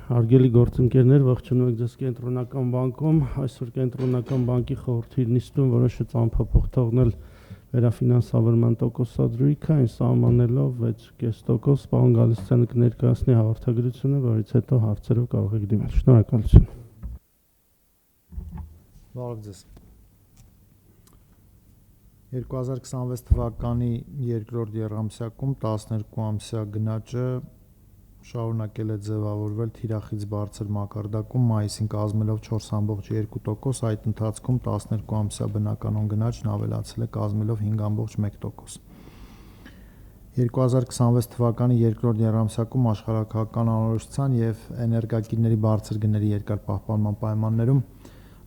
Հարգելի գործընկերներ, ողջունում եք ձեզ կենտրոնական բանկում։ Այսօր կենտրոնական բանկի խորհրդի նիստում որոշեց անփոփոխ թողնել վերաֆինանսավորման տոկոսադրույքը, այն սահմանելով 6.5%։ Պարոն Գալստյանը կներկայացնի հաղորդագրությունը, որից հետո հարցերով կարող եք դիմել։ Շնորհակալություն։ Բարև ձեզ։ 2026 թվականի երկրորդ եռամսյակում 12 ամսյա գնաճը շարունակել է ձևավորվել թիրախից բարձր մակարդակում, մայիսին կազմելով 4.2%, այդ ընթացքում 12 ամսյա բնականոն գնաճն ավելացել է կազմելով 5.1%։ 2026 թվականի երկրորդ եռամսյակում աշխարհաքաղաքական անորոշության եւ էներգակիրների բարձր գների երկար պահպանման պայմաններում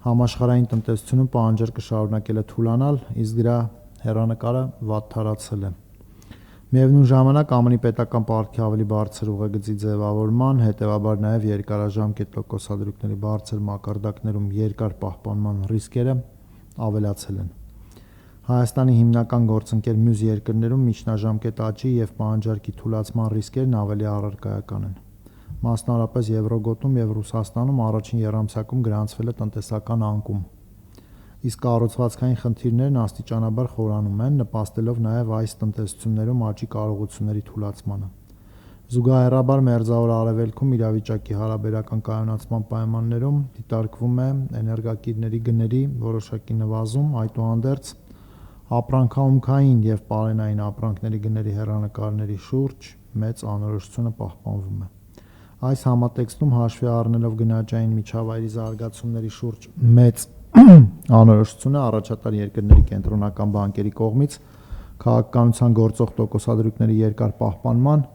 համաշխարհային տնտեսությունում պահանջարկը շարունակել է թուլանալ, իսկ դրա հեռանկարը վատթարացել է։ Միևնույն ժամանակ ԱՄՆ-ի պետական պարտքի ավելի բարձր ուղեգծի ձևավորման, հետևաբար նաև երկարաժամկետ տոկոսադրույքների բարձր մակարդակներում երկար պահպանման ռիսկերը ավելացել են։ Հայաստանի հիմնական գործընկեր մյուս երկրներում միջնաժամկետ աճի և պահանջարկի թուլացման ռիսկերն ավելի առարկայական են։ Մասնավորապես Եվրոգոտում և Ռուսաստանում առաջին եռամսյակում գրանցվել է տնտեսական անկում, իսկ կառուցվածքային խնդիրներն աստիճանաբար խորանում են, նպաստելով նաև այս տնտեսություններում աճի կարողությունների թուլացմանը։ Զուգահեռաբար Մերձավոր Արևելքում իրավիճակի հարաբերական կայունացման պայմաններում դիտարկվում է էներգակիրների գների որոշակի նվազում, այդուհանդերձ ապրանքահումքային և պարենային ապրանքների գների հեռանկարների շուրջ մեծ անորոշությունը պահպանվում է։ Այս համատեքստում հաշվի առնելով գնաճային միջավայրի զարգացումների շուրջ մեծ անորոշությունը առաջատար երկրների կենտրոնական բանկերի կողմից քաղաքականության գործող տոկոսադրույքների երկար պահպանման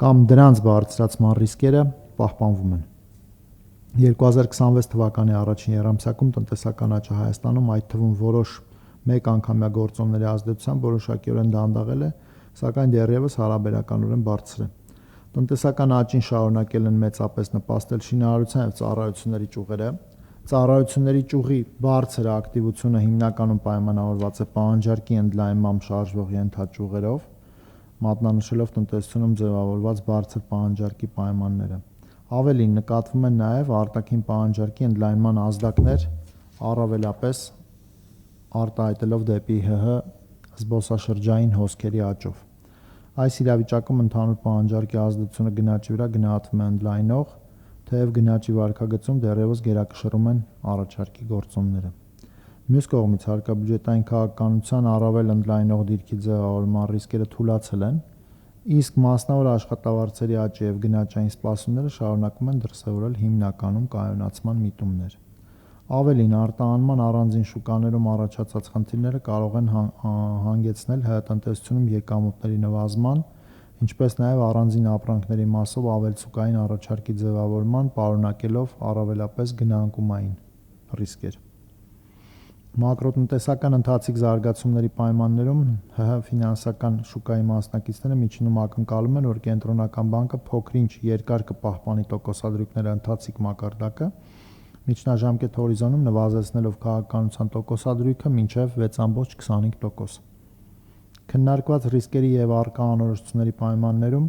կամ դրանց բարձրացման ռիսկերը պահպանվում են։ 2026 թվականի առաջին եռամսյակում տնտեսական աճը Հայաստանում, այդ թվում որոշ մեկ անգամյա գործոնների ազդեցությամբ որոշակիորեն դանդաղել է, սակայն դեռևս հարաբերականորեն բարձր է։ Տնտեսական աճին շարունակել են մեծապես նպաստել շինարարության և ծառայությունների ճյուղերը։ Ծառայությունների ճյուղի բարձր ակտիվությունը հիմնականում պայմանավորված է պահանջարկի ընդլայնմամբ շարժվող ենթաճյուղերով, մատնանշելով տնտեսությունում ձևավորված բարձր պահանջարկի պայմանները։ Ավելին, նկատվում են նաև արտաքին պահանջարկի ընդլայնման ազդակներ, առավելապես արտահայտելով դեպի ՀՀ զբոսաշրջային հոսքերի աճով։ Այս իրավիճակում ընդհանուր պահանջարկի ազդեցությունը գնաճի վրա գնահատվում է ընդլայնող, թեև գնաճի վարքագծում դեռևս գերակշռում են առաջարկի գործոնները։ Մյուս կողմից հարկաբյուջետային քաղաքականության առավել ընդլայնող դիրքի ձևավորման ռիսկերը թուլացել են, իսկ մասնավոր աշխատավարձերի աճի և գնաճային սպասումները շարունակում են դրսևորել հիմնականում կայունացման միտումներ։ Ավելին, արտահանման առանձին շուկաներում առաջացած խնդիրները կարող են հանգեցնել ՀՀ տնտեսությունում եկամուտների նվազման, ինչպես նաև առանձին ապրանքների մասով ավելցուկային առաջարկի ձևավորման, պարունակելով առավելապես գնանկումային ռիսկեր։ Մակրոտնտեսական ընթացիկ զարգացումների պայմաններում ՀՀ ֆինանսական շուկայի մասնակիցները միջինում ակնկալում են, որ կենտրոնական բանկը փոքր-ինչ երկար կպահպանի տոկոսադրույքների ընթացիկ մակարդակը, միջնաժամկետ հորիզոնում նվազեցնելով քաղաքականության տոկոսադրույքը մինչև 6.25%։ Քննարկված ռիսկերի և առկա անորոշությունների պայմաններում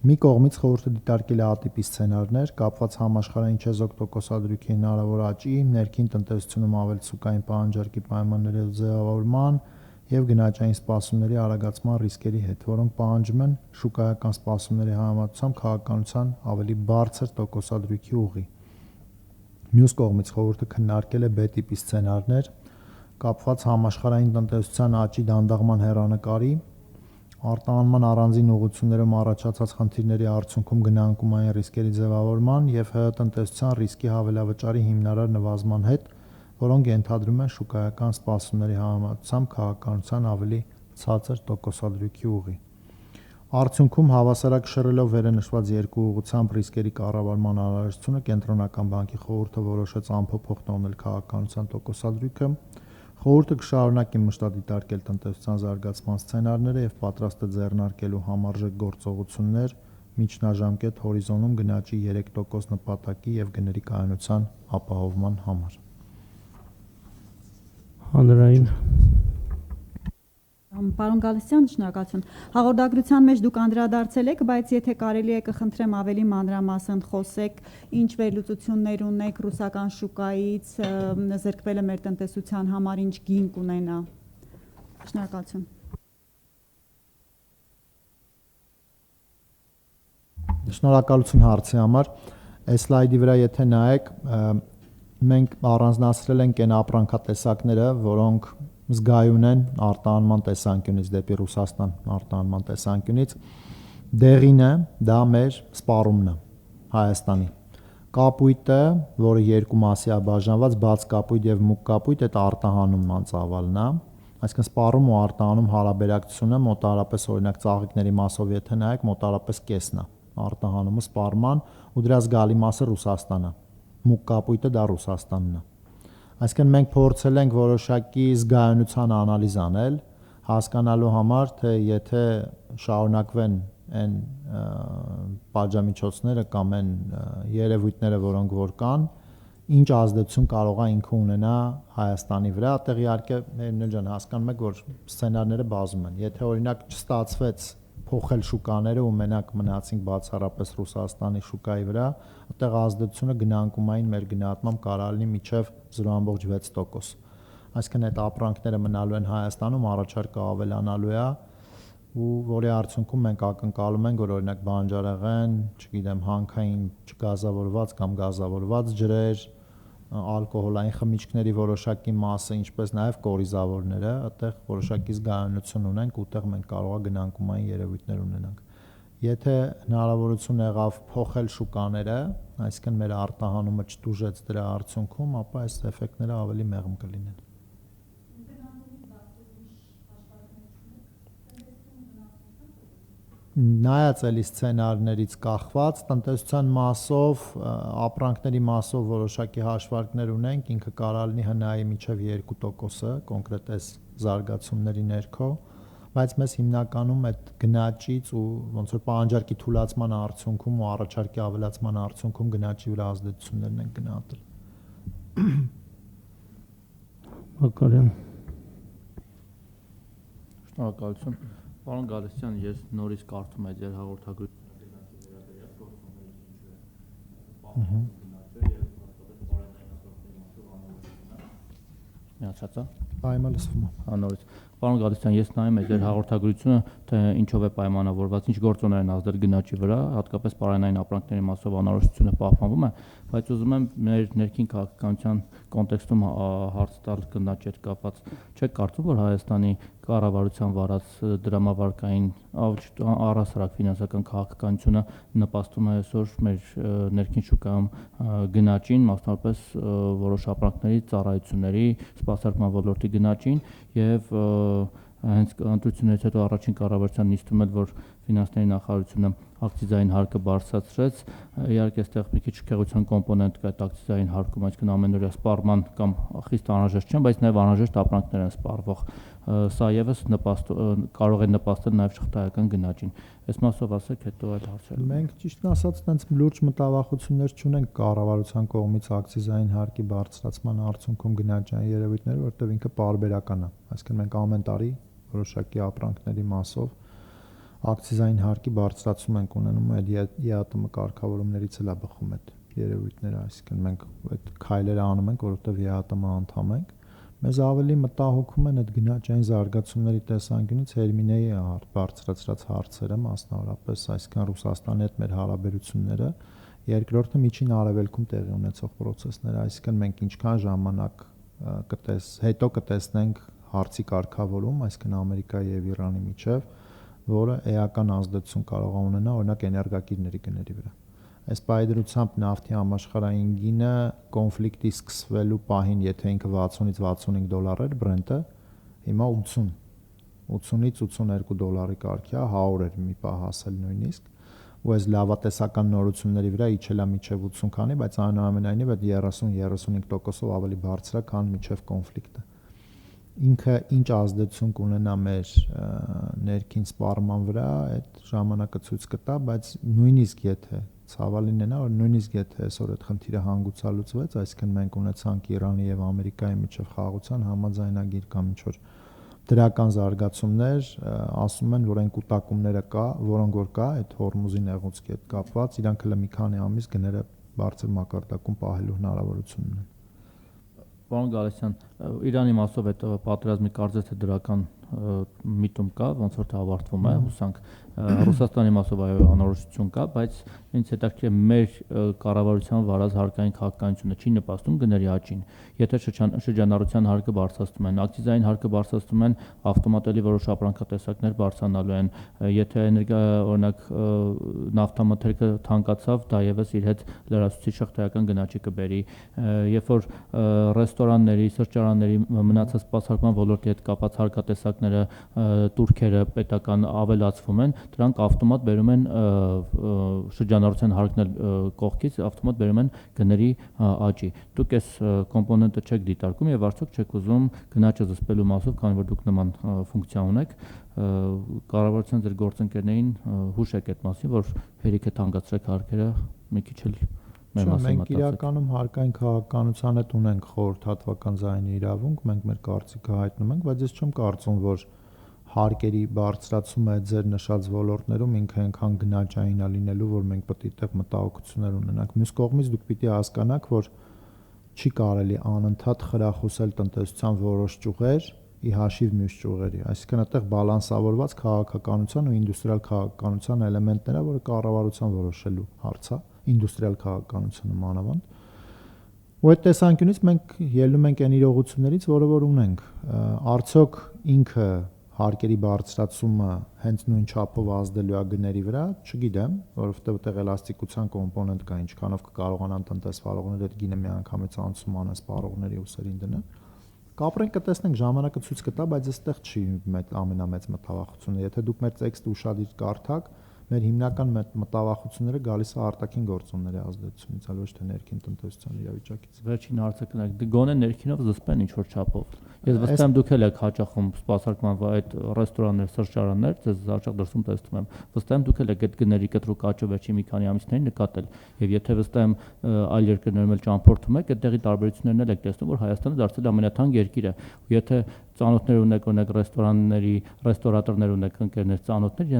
մի կողմից խորհուրդը դիտարկել է ատիպի սցենարներ, կապված համաշխարհային չեզոք տոկոսադրույքի հնարավոր աճի, ներքին տնտեսությունում ավելցուկային պահանջարկի պայմանների ձևավորման և գնաճային սպասումների արագացման ռիսկերի հետ, որոնք պահանջում են շուկայական սպասումների համեմատությամբ քաղաքականության ավելի բարձր տոկոսադրույքի ուղի։ Մյուս կողմից խորհուրդը քննարկել է B տիպի սցենարներ, կապված համաշխարհային տնտեսության աճի դանդաղման հեռանկարի, արտահանման առանձին ուղղություններում առաջացած խնդիրների արդյունքում գնանկումային ռիսկերի ձևավորման և ՀՀ տնտեսության ռիսկի հավելավճարի հիմնարար նվազման հետ, որոնք ենթադրում են շուկայական սպասումների համեմատությամբ քաղաքականության ավելի ցածր տոկոսադրույքի ուղի։ Արդյունքում, հավասարակշռելով վերենշված երկու ուղղությամբ ռիսկերի կառավարման անհրաժեշտությունը, կենտրոնական բանկի խորհուրդը որոշեց անփոփոխ թողնել քաղաքականության տոկոսադրույքը։ Խորհուրդը կշարունակի մշտադիտարկել տնտեսության զարգացման սցենարները և պատրաստ է ձեռնարկելու համարժեք գործողություններ միջնաժամկետ հորիզոնում գնաճի 3% նպատակի և գների կայունության ապահովման համար։ Հանրային Պարոն Գալստյան, շնորհակալություն։ Հաղորդագրության մեջ դուք անդրադարձել եք, բայց եթե կարելի է կխնդրեմ ավելի մանրամասն խոսեք, ինչ վերլուծություններ ունեք ռուսական շուկայից, զրկվելը մեր տնտեսության համար ինչ գին կունենա։ Շնորհակալություն։ Շնորհակալություն հարցի համար։ Այս սլայդի վրա եթե նայեք, մենք առանձնացրել ենք այն ապրանքատեսակները, որոնք զգայուն են արտահանման տեսանկյունից դեպի Ռուսաստան արտահանման տեսանկյունից, դեղինը դա մեր սպառումն է Հայաստանի։ Կապույտը, որը երկու մասի է բաժանված, բաց կապույտ եւ մուգ կապույտ, այդ արտահանման ծավալն է, այսինքն սպառում ու արտահանում հարաբերակցությունը մոտարապես օրինակ ծաղիկների մասով եթե նայեք, մոտարապես կեսն է արտահանումը սպառման ու դրա զգալի մասը Ռուսաստանն է։ Մուգ կապույտը դա Ռուսաստանն է։ Այսինքն մենք փորձել ենք որոշակի զգայունության անալիզ անել, հասկանալու համար, թե եթե շարունակվեն այն պատժամիջոցները կամ այն երևույթները, որոնք որ կան, ինչ ազդեցություն կարող է ինքը ունենա Հայաստանի վրա, այդտեղ իհարկե Մերինե ջան հասկանում եք, որ սցենարները բազում են։ Եթե օրինակ չստացվեց փոխել շուկաները ու մենակ մնացինք բացառապես Ռուսաստանի շուկայի վրա, այդտեղ ազդեցությունը գնանկումային մեր գնահատմամբ կարող լինի մինչև 0.6%։ Այսինքն այդ ապրանքները մնալու են Հայաստանում, առաջարկը ավելանալու է ու որի արդյունքում մենք ակնկալում ենք, որ օրինակ բանջարեղեն, չգիտեմ, հանքային չգազավորված կամ գազավորված ջրեր, ալկոհոլային խմիչքների որոշակի մասը, ինչպես նաև կորիզավորները, այդտեղ որոշակի զգայունություն ունենք, ուտեղ մենք կարող է գնանկումային երևույթներ ունենանք։ Եթե հնարավորություն եղավ փոխել շուկաները, այսինքն մեր արտահանումը չտուժեց դրա արդյունքում, ապա այս էֆեկտները ավելի մեղմ կլինեն։ Նայած էլի սցենարներից կախված տնտեսության մասով, ապրանքների մասով որոշակի հաշվարկներ ունենք, ինքը կարող լինի հնայի միջև 2%-ը կոնկրետ այս զարգացումների ներքո, բայց մեզ հիմնականում այդ գնաճից ու ոնց որ պահանջարկի թուլացման արդյունքում ու առաջարկի ավելացման արդյունքում գնաճի վրա ազդեցություններն են գնահատել։ Մակարյան։ Շնորհակալություն։ Պարոն Գալստյան, ես նորից կարդում եմ ձեր հաղորդագրությունը գնացի վերաբերյալ գործունեությունը, Այմա լսվում է։ Նորից։ Պարոն Գալստյան, ես նայում եմ ձեր հաղորդագրությունը, թե ինչով է պայմանավորված, ինչ գործոններ են ազդել գնաճի վրա, հատկապես պարենային ապրանքների մասով անորոշությունը պահպանվում է, բայց ուզում եմ մեր ներքին քաղաքականության կոնտեքստում հարց տալ գնաճի հետ կապված։ Չեք կարծում, որ Հայաստանի կառավարության վարած դրամավարկային առհասարակ ֆինանսական քաղաքականությունը նպաստում է այսօր մեր ներքին շուկայում գնաճին, մասնավորապես որոշ ապրանքների, ծառայությունների, սպասարկման ոլորտի գնաճին եւ հենց ընտրություններից հետո առաջին կառավարության նիստում էլ որ ֆինանսների նախարարությունը ակցիզային հարկը բարձրացրեց, իհարկե այստեղ մի քիչ քեղության կոմպոնենտ կա այդ ակցիզային հարկում, այսինքն ամենօրյա սպառման կամ խիստ անհրաժեշտ չեն, բայց նաև անհրաժեշտ ապրանքներ են սպառվող։ Սա եւս կարող է նպաստել նաև շղթայական գնաճին։ Այս մասով ասեք, հետո այլ հարցեր։ Մենք ճիշտն ասած տենց լուրջ մտավախություններ չունենք կառավարության կողմից ակցիզային հարկի բարձրացման արդյունքում գնաճային երևույթները, որտեղ ինքը պարբերական է։ Այսինքն մենք ամեն տարի որոշակի ապրանքների մասով ակցիզային հարկի բարձրացում ենք ունենում, այդ ԵԱՏՄ կարգավորումներից էլ է բխում այդ երևույթները, այսինքն մենք այդ քայլերը անում ենք, որովհետև ԵԱՏՄ անդամ ենք։ Մեզ ավելի մտահոգում են այդ գնաճային զարգացումների տեսանկյունից Հերմինեի բարձրացրած հարցերը, մասնավորապես, այսինքն Ռուսաստանի հետ մեր հարաբերությունները, երկրորդը միջին արևելքում տեղի ունեցող process-ները, այսինքն մենք ինչքան ժամանակ հետո կտեսնենք հարցի կարգավորում, այսինքն Ամերիկայի եւ Իրանի միջև, որը էական ազդեցություն կարող է ունենալ օրինակ էներգակիրների գների վրա։ Այս պայդրությամբ նավթի համաշխարհային գինը կոնֆլիկտի սկսվելու պահին, եթե ինքը 60-ից 65 դոլար էր Brent-ը, հիմա 80-ից 82 դոլարի կարգի է, 100 էր մի պահ հասել նույնիսկ, ու այս լավատեսական նորությունների վրա իջել է մինչև 80 քանի, բայց այնուամենայնիվ այդ 30-35%-ով ավելի բարձր է, քան մինչև կոնֆլիկտը։ Ինքը ինչ ազդեցություն կունենա մեր ներքին սպառման վրա, այդ ժամանակը ցույց կտա, բայց նույնիսկ եթե ցավալին է նա, որ նույնիսկ եթե այսօր այդ խնդիրը հանգուցալուծվեց, այսինքն մենք ունեցանք Իրանի եւ Ամերիկայի միջև խաղաղության համաձայնագիր կամ ինչ որ դրական զարգացումներ, ասում են, որ այն կուտակումները կա, որոնք որ կա, այդ Հորմուզի նեղուցքի հետ կապված, իրանք հələ մի քանի ամիս գները բարձր մակարդակում պահելու հնարավորություն ունեն։ Պարոն Գալստյան, Իրանի մասով այդ պատերազմի կարծես թե դրական միտում կա, ոնց որ ավարտվում է, հուսանք Ռուսաստանի մասով այո անորոշություն կա, բայց ինձ հետաքրքիր է մեր կառավարության վարած հարկային քաղաքականությունը չի նպաստում գների աճին։ Եթե շրջանառության հարկը բարձրացնում են, ակցիզային հարկը բարձրացնում են, ավտոմատելի որոշ ապրանքատեսակներ բարձրանալու են, եթե էներգիա օրինակ նավթամթերքը թանկացավ, դա եւս իր հետ լրացուցիչ շղթայական գնաճի կբերի, երբ որ ռեստորանների, սրճարանների մնացած սպասարկման ոլորտի հետ կապված հարկատեսակները турքերը պետական ավելացվում են, դրանք ավտոմատ բերում են շրջանառության հարկն կողքից ավտոմատ բերում են գների աճի։ Դուք այս կոմպոնենտը չեք դիտարկում եւ արդյոք չեք ուզում գնաճը զսպելու մասով, քանի որ դուք նման ֆունկցիա ունեք, կառավարության ձեր գործընկերներին հուշեք այդ մասին, որ հերիք է թանկացրեք հարկերը մի քիչ էլ մեր մասին մենք մտածեք։ իրականում հարկային քաղաքականության հետ ունենք խորհրդատվական ձայնի իրավունք, մենք մեր կարծիքը հայտնում ենք, բայց ես չեմ կարծում, որ հարկերի բարձրացումը ձեր նշած ոլորտներում ինքը այնքան գնաճային է լինելու, որ մենք պետք է այդտեղ մտահոգություններ ունենանք։ Մյուս կողմից դուք պիտի հասկանաք, որ չի կարելի անընդհատ խրախուսել տնտեսության որոշ ճյուղեր ի հաշիվ մյուս ճյուղերի, այսինքն այդտեղ բալանսավորված քաղաքականության ու ինդուստրիալ քաղաքականության էլեմենտներ է, որը կառավարության որոշելու հարց է, ինդուստրիալ քաղաքականությունը մանավանդ։ Ու այդ տեսանկյունից մենք ելնում ենք այն իրողություններից, որը որ ունենք, արդյոք ինքը հարկերի բարձրացումը հենց նույն չափով ազդելու է գների վրա, չգիտեմ, որովհետև այդտեղ էլաստիկության կոմպոնենտ կա, ինչքանով կկարողանան տնտեսվարողները այդ գինը միանգամից անցում անեն սպառողների ուսերին դնել։ Կապրենք կտեսնենք, ժամանակը ցույց կտա, բայց այստեղ չի ամենամեծ մտավախությունը։ Եթե դուք մեր տեքստը ուշադիր կարդաք, մեր հիմնական մտավախությունները գալիս է արտաքին գործոնների ազդեցությունից, այլ ոչ թե ներքին տնտեսության իրավիճակից։ Վերջին հարցը կնեք, գոնե ներքինով զսպեն ինչ որ չափով։ Ես վստահ եմ դուք էլ եք հաճախում սպասարկման այդ ռեստորաններ, սրճարաններ, ձեզ հաճախ դրսում տեսնում եմ։ Վստահ եմ դուք էլ եք այդ գների կտրուկ աճը վերջին մի քանի ամիսներին նկատել։ Եվ եթե վստահ եմ այլ երկրներում էլ ճամփորդում եք, այդտեղի տարբերություններն էլ եք տեսնում, որ Հայաստանը դարձել է ամենաթանկ երկիրը։ Եթե ծանոթներ ունեք, օրինակ ռեստորանների, ռեստորատորներ ունեք, ընկերներ, ծանոթներ,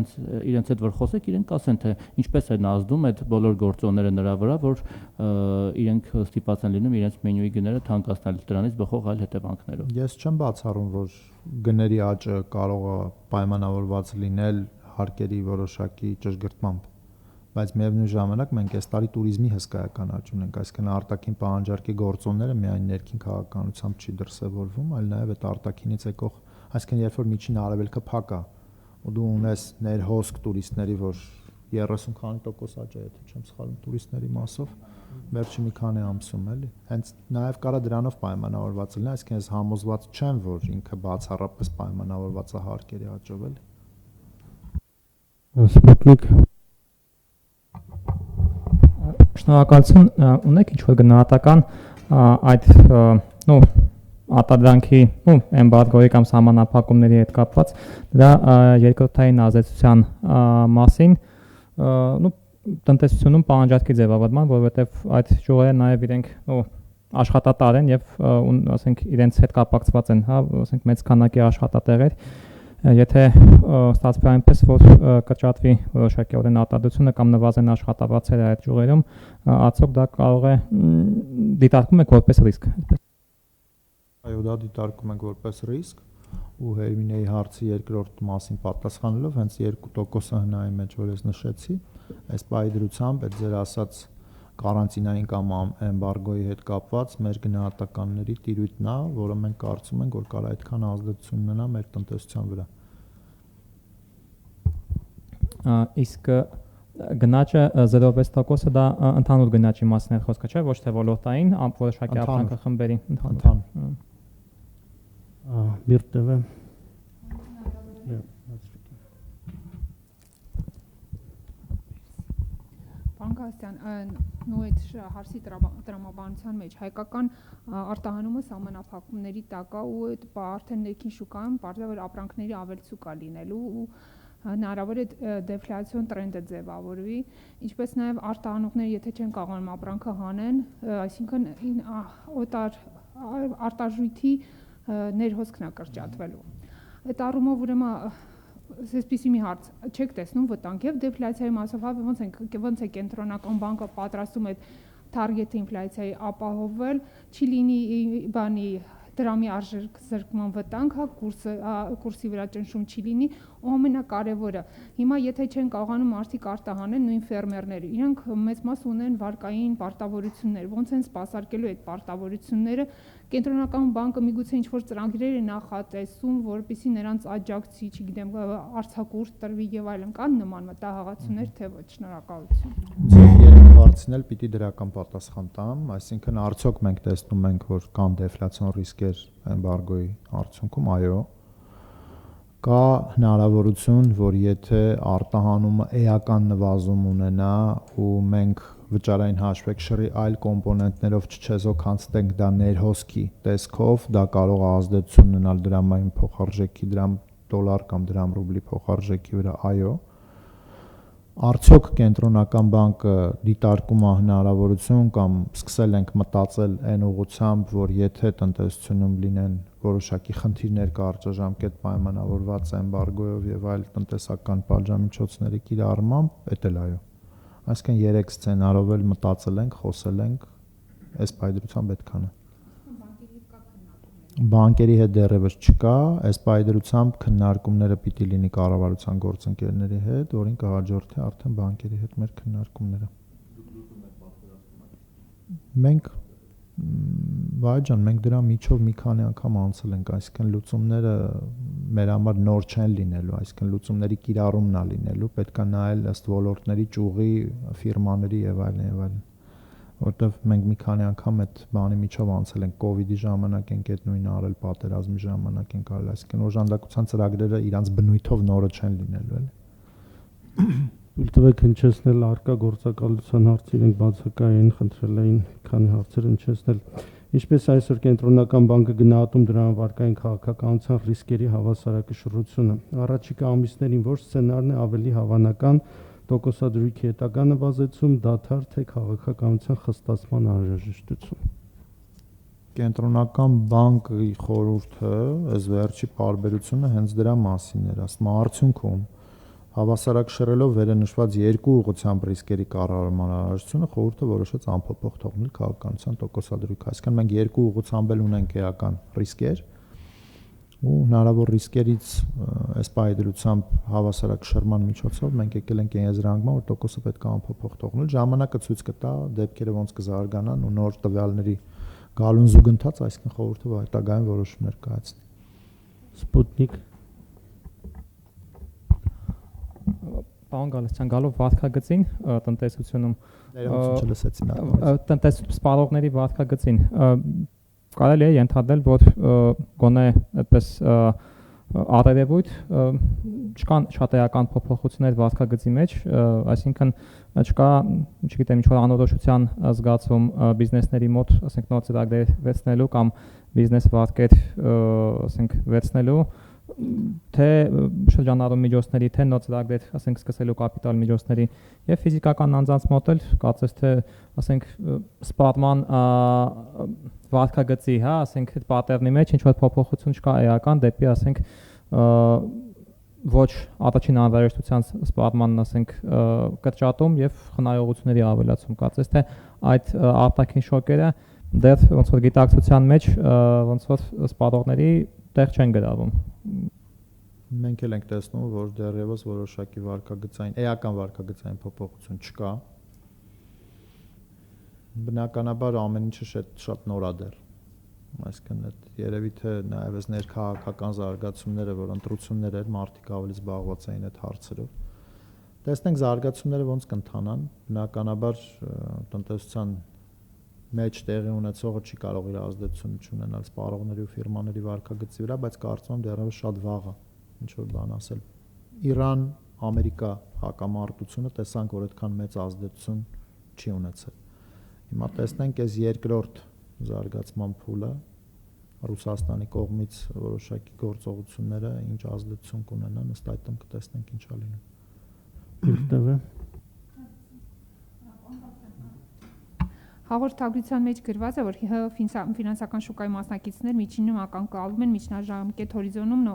իրենց հետ որ խոսեք, իրենք ասեն, թե ինչպես են ազդում այդ բոլոր գործոնները նրա վրա, որ իրենք ստիպված են լինում իրենց մենյուի գները թանկացնել դրանից բխող այլ հետևանքներով։ Ես չեմ բացառում, որ գների աճը կարող է պայմանավորված լինել հարկերի որոշակի ճշգրտմամբ, բայց միևնույն ժամանակ մենք այս տարի туриզմի հսկայական աճ ունենք, այսինքն արտաքին պահանջարկի գործոնները միայն ներքին քաղաքականությամբ չի դրսևորվում, այլ նաև այդ արտաքինից եկող, այսինքն երբ որ միջին արևելքը փակ է, ու դու ունես ներհոսք տուրիստների, որ 30 քանի% աճ է, եթե չեմ սխալվում, տուրիստների մասով վերջի մի քանի ամսում էլի։ Հենց նաև կարա դրանով պայմանավորված լինի, այսինքն ես համոզված չեմ, որ ինքը բացառապես պայմանավորված է հարկերի աճով էլի։ Սպուտնիկ Շնորհակալություն, ունեք ինչ-որ գնահատական այդ արտադրանքի էմբարգոյի կամ սահմանափակումների հետ կապված դրա երկրորդային ազդեցության մասին տնտեսությունում պահանջարկի ձևավորման, որովհետև այդ ճյուղերը նաև իրենք աշխատատար են եւ ասենք իրենց հետ կապակցված են, հա, ասենք մեծ քանակի աշխատատեղեր, եթե ստացվի այնպես, որ կճատվի որոշակի օրեն արտադրությունը կամ նվազեն աշխատավարձերը այդ ճյուղերում, արդյոք դա կարող է դիտարկում եք որպես ռիսկ։ Այո, դա դիտարկում ենք որպես ռիսկ ու Հերմինեի հարցի երկրորդ մասին պատասխանելով հենց 2%-ը հնայի մեջ, որ ես նշեցի, այս պայդրությամբ այդ ձեր ասած կարանտինային կամ էմբարգոյի հետ կապված մեր գնահատականների տիրույթն է, որը մենք կարծում ենք, որ կարող է այդքան ազդեցություն ունենա մեր տնտեսության վրա։ Իսկ գնաճը 0.6%-ը դա ընդհանուր գնաճի մասին է խոսքը, չէ՞, ոչ թե ոլորտային, որոշակի ապրանքախմբերի ընդհանուր։ Բիրտևը Պարոն նույն հարցի տրամաբանության մեջ հայկական արտահանումը սահմանափակումների տակ է ու այդ արդեն ներքին շուկայում պարզվի ապրանքների ավելցուկ է լինելու ու հնարավոր է դեֆլյացիոն տրենդը ձևավորվի, ինչպես նաև արտահանողները եթե չեն կարողանում ապրանքը հանեն, այսինքն արտարժույթի ներհոսքն է կրճատվելու։ Այդ առումով ուրեմն այսպիսի մի հարց չեք տեսնում վտանգ եւ դեֆլյացիայի մասով ոնց է կենտրոնական բանկը պատրաստում այդ target ինֆլյացիայի ապահովել, չի լինի բանի դրամի արժեքզրկման վտանգ, հա կուրսի վրա ճնշում չի լինի, ու ամենակարևորը հիմա եթե չեն կարողանում մարդիկ արտահանել նույն ֆերմերները, իրենք մեծ մաս ունեն վարկային պարտավորություններ, ոնց են սպասարկելու այդ պարտավորությունները, կենտրոնական բանկը միգուցե ինչ-որ ծրագրեր է նախատեսում, որպեսզի նրանց աջակցի, չգիտեմ, արձակուրդ տրվի եւ այլն, կան նման մտահղացումներ, թե ոչ, շնորհակալություն։ Երեք հարցին էլ պիտի դրական պատասխան տամ, այսինքն արդյոք մենք տեսնում ենք, որ կան դեֆլյացիոն ռիսկեր էմբարգոյի արդյունքում, այո, կա հնարավորություն, որ եթե արտահանումը էական նվազում ունենա ու մենք վճարային հաշվեկշռի այլ կոմպոնենտներով չչեզոք անցնենք դա ներհոսքի տեսքով, դա կարող է ազդեցություն ունենալ դրամային փոխարժեքի, դոլար կամ դրամ ռուբլի փոխարժեքի վրա, այո, արդյոք կենտրոնական բանկը դիտարկում է հնարավորություն կամ սկսել ենք մտածել այն ուղղությամբ, որ եթե տնտեսությունում լինեն որոշակի խնդիրներ կարճաժամկետ պայմանավորված էմբարգոյով եւ այլ տնտեսական պատժամիջոցների կիրառմամբ, դա էլ այո։ Այսինքն 3 սցենարով էլ մտածել ենք, խոսել ենք, այս պայդրությամբ այդքան է։ Բանկերի հետ դեռևս չկա, այս պայդրությամբ քննարկումները պիտի լինի կառավարության գործընկերների հետ, որին կհաջորդի արդեն բանկերի հետ մեր քննարկումները։ Մենք մենք դրա միջով մի քանի անգամ անցել ենք, այսինքն լուծումները մեր համար նոր չեն լինելու, այսինքն լուծումների կիրառումն է լինելու, պետք է նայել ըստ ոլորտների ճյուղի, ֆիրմաների եւ այլն, որտեվ մենք մի քանի անգամ այդ բանի միջով անցել ենք, կոവിഡ്ի ժամանակ ենք այդ նույնը արել, պատերազմի ժամանակ ենք արել, այսինքն օժանդակության ծրագրերը իրանց բնույթով նորը չեն լինելու, էլի։ Ուլտվեք հնչեցնել արկա գործակալության հարցեր ենք բացակայեն խնդրել էին քանի հարցեր հնչեցնել ինչպես այսօր կենտրոնական բանկը գնահատում դրամավարկային քաղաքականության ռիսկերի հավասարակշռությունը առաջիկա ամիսներին որ սցենարն է ավելի հավանական տոկոսադրույքի հետագա նվազեցում դադար թե քաղաքականության խստացման անհրաժեշտություն Կենտրոնական բանկի խորհուրդը այս վերջի պարբերությունը հենց դրա մասին էր ասում արդյունքում Հավասարակշռելով վերնշված երկու ուղղությամբ ռիսկերի կառավարման անհրաժեշտությունը խորհուրդը որոշեց անփոփոխ թողնել քաղաքականության տոկոսադրույքը, այսինքն մենք երկու ուղղությամբ էլ ունենք էական ռիսկեր ու հնարավոր ռիսկերից այս պայդրությամբ հավասարակշռման միջոցով մենք եկել ենք եզրանկման, որ տոկոսը պետք է անփոփոխ թողնել, ժամանակը ցույց կտա դեպքերը ոնց կզարգանան ու նոր տվյալների գալուն զուգընթաց, այսինքն խորհուրդը հետագայում որոշումներ կայացնի։ Սպուտնիկ Պարոն Գալստյան, գալով վարկագծին տնտեսությունում սպառողների վարկագծին կարելի է ենթադրել, որ գոնե այդպես արևույթ չկան շատ էական փոփոխություններ վարկագծի մեջ, այսինքն չկա, չգիտեմ, ինչ-որ անորոշության զգացում բիզնեսների մոտ, ասենք նոր ծրագրեր վերցնելու կամ բիզնես վարկեր, ասենք վերցնելու թե շրջանառու միջոցների, թե նոր ծրագրեր, ասենք սկսելու կապիտալ միջոցների եւ ֆիզիկական անձանց մոտ էլ կարծես թե, ասենք սպառման վարկագծի, հա, ասենք այդ պատերնի մեջ ինչ որ փոփոխություն չկա էական դեպի, ասենք ոչ առաջին անհրաժեշտության սպառման, ասենք կրճատում եւ խնայողությունների ավելացում, կարծես թե այդ արտաքին շոկերը դեռ ոնց որ գիտակցության մեջ ոնց որ սպառողների տեղ չեն գրավում։ Մենք էլ ենք տեսնում, որ դեռևս որոշակի վարկագծային, էական վարկագծային փոփոխություն չկա։ Բնականաբար ամեն ինչը շատ նոր է դեռ։ Այսինքն այդ երևի թե նաև այս ներքաղաքական զարգացումները, որ ընտրություններ էր, մարդիկ ավելի զբաղված էին այդ հարցերով։ Տեսնենք զարգացումները ոնց կընթանան։ Բնականաբար տնտեսության մեջ տեղի ունեցողը չի կարող իր ազդեցությունը ունենալ սպառողների ու ֆիրմաների վարկագծի վրա, բայց կարծում եմ դեռևս շատ վաղ է ինչ որ բան ասել։ Իրան-Ամերիկա հակամարտությունը տեսանք, որ այդքան մեծ ազդեցություն չի ունեցել։ Հիմա տեսնենք այս երկրորդ զարգացման փուլը Ռուսաստանի կողմից որոշակի գործողությունները ինչ ազդեցություն կունենան, ըստ այդմ կտեսնենք ինչա լինի։ Հաղորդագրության մեջ գրված է, որ ֆինանսական շուկայի մասնակիցներ միջինում ակնկալում են միջնաժամկետ հորիզոնում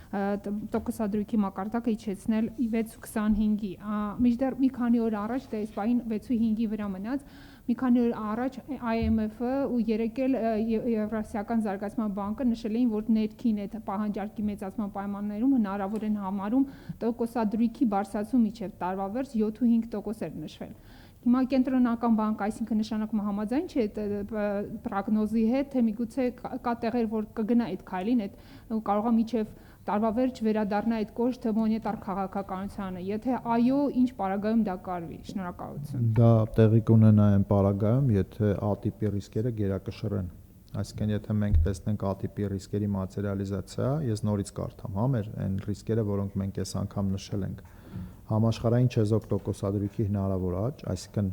տոկոսադրույքի մակարդակը իջեցնել 6.25-ի։ Մինչդեռ մի քանի օր առաջ դա այս պահին 6.5-ի վրա մնաց, մի քանի օր առաջ IMF-ը ու երեկ էլ Եվրասիական զարգացման բանկը նշել էին, որ ներքին այդ պահանջարկի մեծացման պայմաններում հնարավոր են համարում տոկոսադրույքի բարձրացում մինչև տարվա վերջ 7.5% էր նշվել։ Հիմա կենտրոնական բանկը, այսինքն նշանակում համաձայն չէ այդ պրոգնոզի հետ, թե միգուցե կա տեղեր, որ կգնա այդ քայլին, այդ կարող է մինչև տարվա վերջ վերադառնա այդ կոշտ մոնետար քաղաքականությանը։ Եթե այո, ինչ պարագայում դա կարվի։ Շնորհակալություն։ Դա տեղի կունենա այն պարագայում, եթե ատիպի ռիսկերը գերակշռեն։ Այսինքն, եթե մենք տեսնենք ատիպի ռիսկերի մատերիալիզացիա, ես նորից կարդամ, մեր այն ռիսկերը, որոնք մենք այս անգամ նշել ենք, համաշխարհային չեզոք տոկոսադրույքի հնարավոր աճ, այսինքն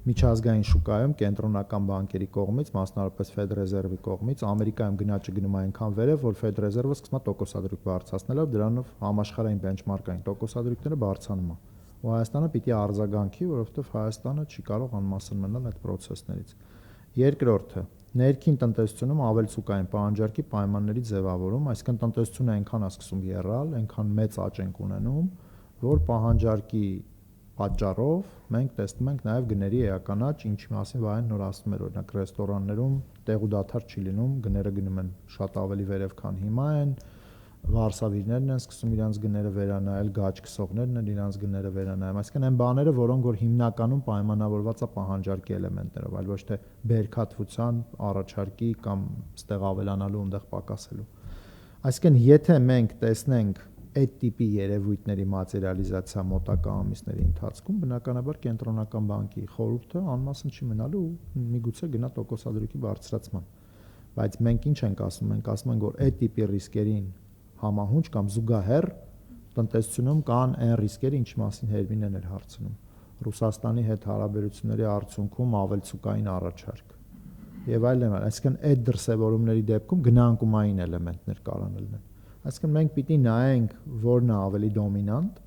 միջազգային շուկայում կենտրոնական բանկերի կողմից, մասնավորապես Ֆեդրեզերվի կողմից, Ամերիկայում գնաճը գնում է այնքան վերև, որ Ֆեդրեզերվը սկսում է տոկոսադրույք բարձրացնելով, դրանով համաշխարհային բենչմարքային տոկոսադրույքները բարձրանում են։ Ու Հայաստանը պիտի արձագանքի, որովհետև Հայաստանը չի կարող անմասն մնալ այդ process-ներից։ Երկրորդը, ներքին տնտեսությունում ավելցուկային պահանջարկի պայմանների ձևավորում, այսինքն տնտեսությունը այնքան է սկսում եռալ, այնքան մեծ աճ ենք ունենում, որ պահանջարկի պատճառով մենք տեսնում ենք նաև գների էական աճ, ինչի մասին Վահեն նոր ասում էր, օրինակ ռեստորաններում տեղուդադար չի լինում, գները գնում են շատ ավելի վերև, քան հիմա են, վարսավիրներն են սկսում իրենց գները վերանայել, գաճ քսողներն են իրենց գները վերանայում, այսինքն այն բաները, որոնք որ հիմնականում պայմանավորված է պահանջարկի էլեմենտներով, այլ ոչ թե բերքատվության, առաջարկի կամ ստեղ ավելանալու, այնտեղ պակասելու։ Այսինքն եթե մենք տեսնենք այդ տիպի երևույթների մատերիալիզացիա մոտակա ամիսների ընթացքում, բնականաբար կենտրոնական բանկի խորհուրդը անմասն չի մնալու ու միգուցե գնա տոկոսադրույքի բարձրացման։ Բայց մենք ինչ ենք ասում, մենք ասում ենք, որ այդ տիպի ռիսկերին համահունչ կամ զուգահեռ տնտեսությունում կան այն ռիսկերը, ինչի մասին Հերմինեն էր հարցնում։ Ռուսաստանի հետ հարաբերությունների արդյունքում ավելցուկային առաջարկ եւ այլն, այսինքն այդ դրսևորումների դեպքում գնանկումային էլեմենտներ կարան լինել։ Այսինքն մենք պիտի նայենք որն է ավելի դոմինանտ,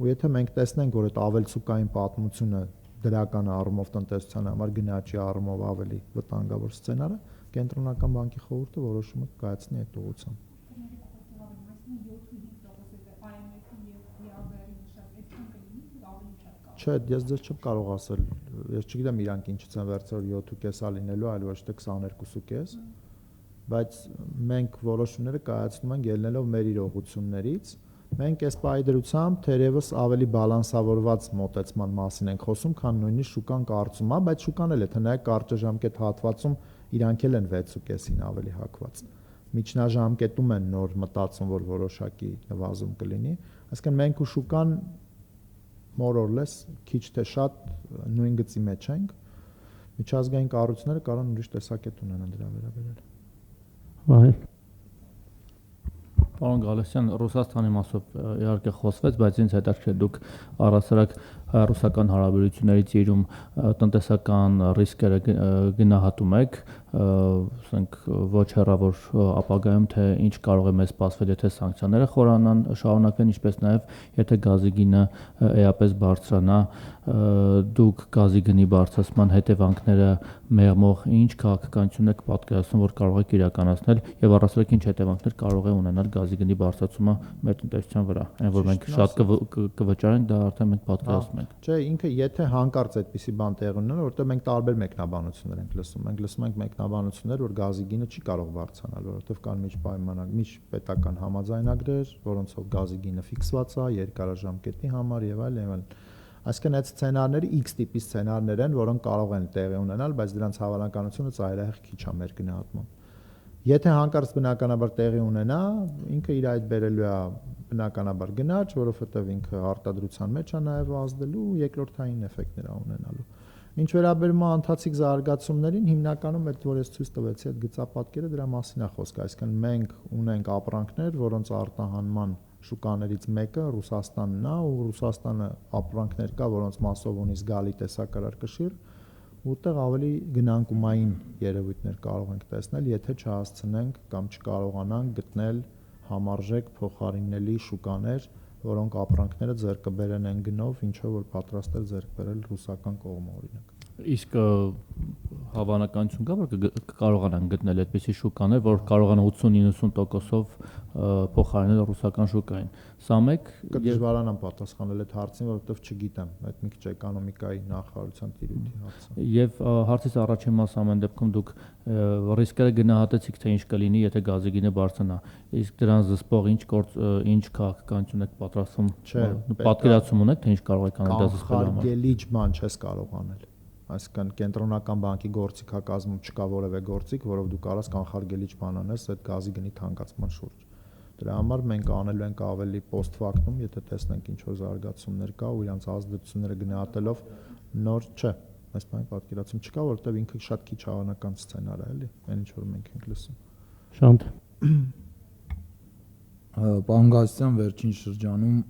ու եթե մենք տեսնենք, որ այդ ավելցուկային պատմությունը դրական առումով տնտեսության համար գնաճի առումով ավելի վտանգավոր սցենարը, կենտրոնական բանկի խորհուրդը որոշումը կայացնի այդ ուղղությամբ։ Չէ, ես ձեզ չեմ կարող ասել, ես չգիտեմ իրանք ինչից են վերցրել 7.5-ա լինելու, այլ ոչ թե 22.5, բայց մենք որոշումները կայացնում ենք ելնելով մեր իրողություններից, մենք այս պայդրությամբ թերևս ավելի բալանսավորված մոտեցման մասին ենք խոսում, քան նույնիսկ շուկան կարծում է, բայց շուկան էլ է, թե նայեք կարճաժամկետ հատվածում իրանք էլ են 6.5-ին ավելի հակված։ Միջնաժամկետում են նոր մտածում, որ որոշակի նվազում կլինի, այսինքն մենք ու շուկան more or less քիչ թե շատ նույն գծի մեջ ենք, միջազգային կառույցները կարող են ուրիշ տեսակետ ունենան դրա վերաբերյալ։ Վայ։ Պարոն Գալստյան, Ռուսաստանի մասով իհարկե խոսվեց, բայց ինձ հետաքրքիր դուք առասարակ ռուսական հարաբերությունների ծիրում տնտեսական ռիսկերը գնահատում եք, ասենք ոչ հեռավոր ապագայում թե ինչ կարող է մեզ սպասվել, եթե սանկցիաները խորանան, շարունակվեն, ինչպես նաև եթե գազի գինը էապես բարձրանա, դուք գազի գնի բարձրացման հետևանքները մեղմող ինչ քաղաքականություն եք պատկերացնում, որ կարող եք իրականացնել եւ առասարակ ինչ հետևանքներ կարող է ունենալ գազի գնի բարձրացումը մեր տնտեսության վրա, այն որ մենք շատ կվճարենք, դա արդեն մենք պատկերացնում ենք։ Չէ, ինքը եթե հանկարծ այդպիսի բան տեղի ունենա, որովհետեւ մենք տարբեր մեկնաբանություններ ենք լսում։ Մենք լսում ենք մեկնաբանություններ, որ գազի գինը չի կարող բարձրանալ, որովհետեւ կան միջպետական համաձայնագրեր, որոնցով գազի գինը ֆիքսված է երկարաժամկետի համար եւ այլն։ Այսինքն այդ սցենարները X տիպի սցենարներ են, որոնք կարող են տեղի ունենալ, բայց դրանց հավանականությունը ծայրահեղ քիչ է մեր գնահատմամբ։ Եթե հանկարծ բնականաբար տեղի ունենա, ինքը իր այդ բերելու է բնականաբար գնաճ, որովհետև ինքը արտադրության մեջ է նաև ազդելու, երկրորդային էֆեկտներ է ունենալու։ Ինչ վերաբերում է ընթացիկ զարգացումներին, հիմնականում այդ որ ես ցույց տվեցի այդ գծապատկերը դրա մասին է խոսքը, այսինքն մենք ունենք ապրանքներ, որոնց արտահանման շուկաներից մեկը Ռուսաստանն է, ու Ռուսաստանը ապրանքներ կա, որոնց մասով ունի զգալի տեսակարար կշիռ, որտեղ ավելի գնանկումային երևույթներ կարող ենք տեսնել, եթե չհասցնենք կամ չկարողանանք գտնել համարժեք փոխարինելի շուկաներ, որոնք ապրանքները ձեռք կբերեն այն գնով, ինչով որ պատրաստ է ձեռք բերել ռուսական կողմը օրինակ։ Իսկ հավանականություն կա, որ կարողանան գտնել այդպիսի շուկաներ, որ կարողան 80-90%-ով փոխարինել ռուսական շուկային։ Սա մեկ դժվարանամ պատասխանել այդ հարցին, որովհետև չգիտեմ, այդ մի քիչ էկոնոմիկայի նախարարության տիրույթի հարցը։ Եվ հարցից առաջին մասը ամեն դեպքում դուք ռիսկերը գնահատեցիք, թե ինչ կլինի, եթե գազի գինը բարձրանա։ Իսկ դրան զսպող ինչ քաղաքականություն եք պատրաստվում, պատկերացում ունեք, թե ինչ կարող եք անել դա զսպելու համար։ Կանխարգելիչ բան չես կարող անել։ Այսինքն կենտրոնական բանկի գործիքակազմում չկա որևէ գործիք, որով դու կարաս կանխարգելիչ բան անես այդ գազի գնի թանկացման շուրջ։ Դրա համար մենք անելու ենք ավելի post factum, եթե տեսնենք ինչ որ զարգացումներ կա ու իրանց ազդեցությունները գնահատելով նոր չէ։ Այս բանի պատկերացում չկա, որովհետև ինքը շատ քիչ հավանական սցենար է, էլի, այն ինչ որ մենք ենք լսում։ Շանթ Պարոն Գասյան, վերջին շրջանում